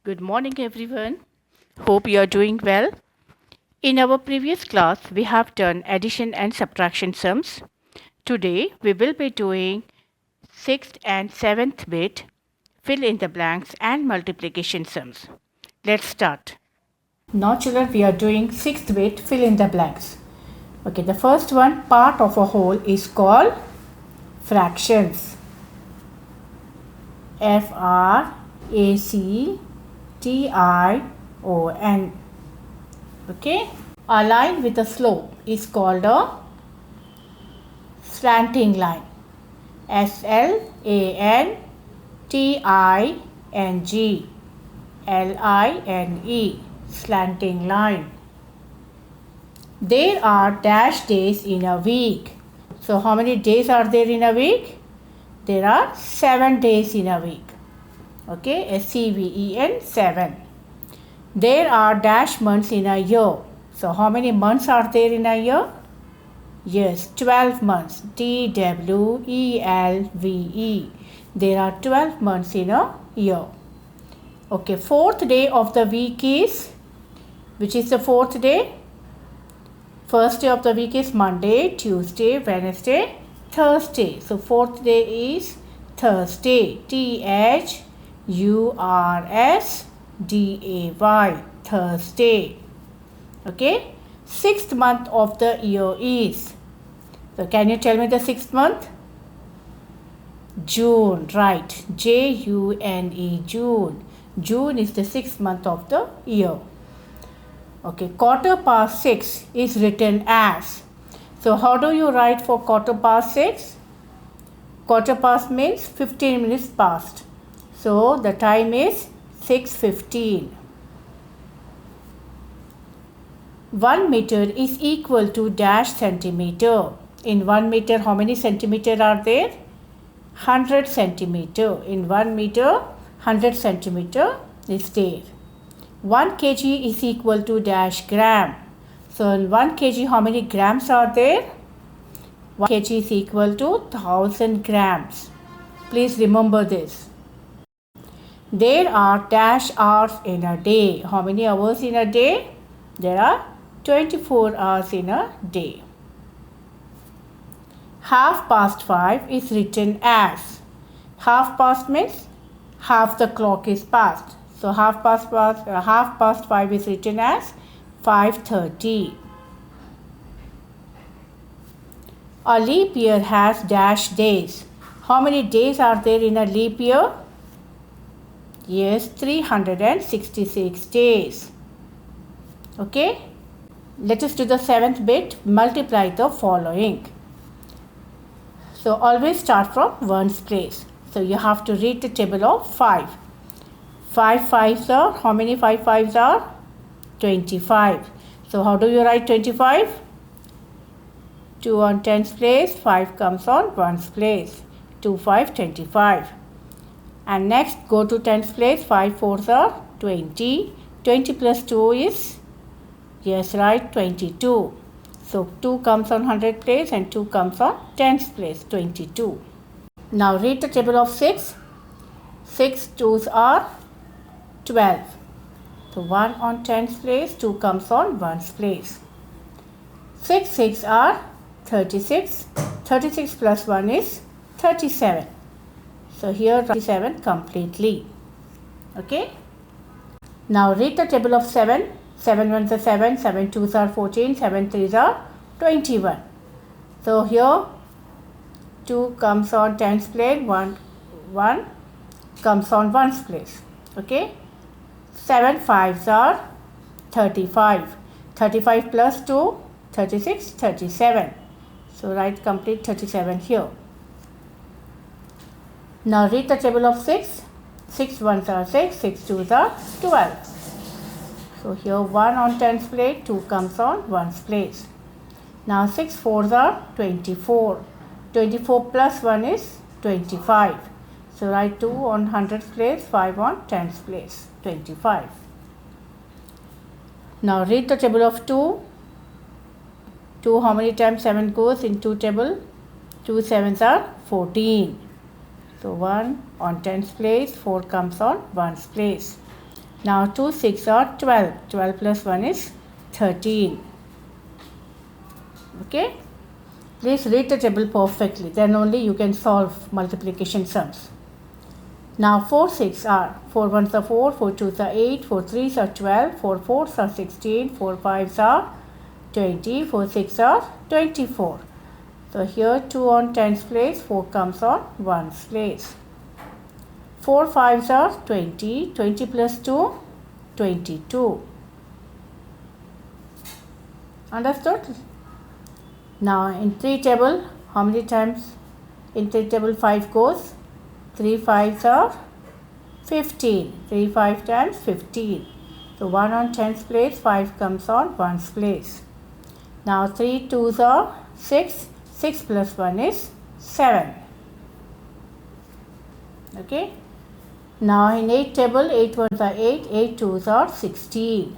Good morning, everyone. Hope you are doing well. In our previous class, we have done addition and subtraction sums. Today, we will be doing 6th and 7th bit, fill in the blanks, and multiplication sums. Let's start. Now, children, we are doing 6th bit, fill in the blanks. Okay, the first one, part of a whole, is called fractions. FRACTION. Okay, a line with a slope is called a slanting line. SLANTINGLINE, slanting line. There are dash days in a week. So how many days are there in a week? There are 7 days in a week. Okay, SEVEN, 7. There are dash months in a year. So how many months are there in a year? Yes, 12 months. TWELVE. There are 12 months in a year. Okay, fourth day of the week is, which is the fourth day? First day of the week is Monday, Tuesday, Wednesday, Thursday. So fourth day is Thursday. THURSDAY. Thursday. Okay. Sixth month of the year is. So can you tell me the sixth month? June. Right. JUNE. June. June is the sixth month of the year. Okay. Quarter past 6 is written as. So how do you write for quarter past 6? Quarter past means 15 minutes past. So the time is 6:15. 1 meter is equal to dash centimeter. In 1 meter, how many centimeter are there? 100 centimeter. In 1 meter, 100 centimeter is there. 1 kg is equal to dash gram. So in 1 kg, how many grams are there? 1 kg is equal to 1000 grams. Please remember this. There are dash hours in a day. How many hours in a day? There are 24 hours in a day. 5:30 is written as. Half past means half the clock is passed. So half past 5 is written as 5:30. A leap year has dash days. How many days are there in a leap year? Yes, 366 days. Okay. Let us do the 7th bit. Multiply the following. So always start from ones place. So you have to read the table of 5. 5 fives are, how many 5 fives are? 25. So how do you write 25? 2 on tens place, 5 comes on ones place. 2 5, 25. And next go to tens place, 5 fours are 20. 20 plus 2 is, yes, right, 22. So 2 comes on 100 place and 2 comes on tens place, 22. Now read the table of 6. 6 twos are 12. So 1 on tens place, 2 comes on ones place. 6 6 are 36. 36 plus 1 is 37. So here 37 completely. Okay. Now read the table of 7. 7 ones are 7, 7 twos are 14, 7 threes are 21. So here 2 comes on tens place, 1 comes on ones place. Okay. 7 fives are 35. 35 plus 2, 36, 37. So write complete 37 here. Now read the table of 6. 6 ones are 6, 6 twos are 12. So here 1 on tens place, 2 comes on ones place. Now 6 fours are 24. 24 plus 1 is 25. So write 2 on hundreds place, 5 on tens place, 25. Now read the table of 2. 2 how many times 7 goes in 2 table? 2 sevens are 14. So 1 on tens place, 4 comes on ones place. Now 2 6 are 12. 12 plus 1 is 13. Okay. Please read the table perfectly. Then only you can solve multiplication sums. Now 4 6 are 4 1s are 4, 4 2s are 8, 4 3s are 12, 4 4s are 16, 4 5s are 20, 4 6 are 24. So here 2 on 10's place, 4 comes on 1's place. 4 5s are 20, 20 plus 2, 22. Understood? Now in 3 table, how many times in 3 table 5 goes? 3 5s are 15. 3 5 times 15. So 1 on 10's place, 5 comes on 1's place. Now 3 2s are 6. 6 plus 1 is 7. Okay. Now in 8 table, 8 1s are 8. 8 2s are 16.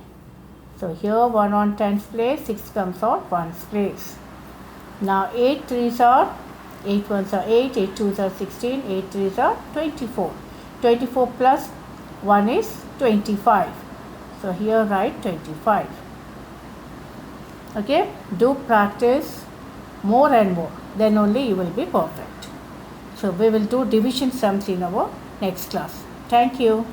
So here 1 on 10's place, 6 comes on 1's place. Now 8 3s are 8 1s are 8, 8 2s are 16, 8 3s are 24. 24 plus 1 is 25. So here write 25. Okay, do practice more and more, then only you will be perfect. So we will do division sums in our next class. Thank you.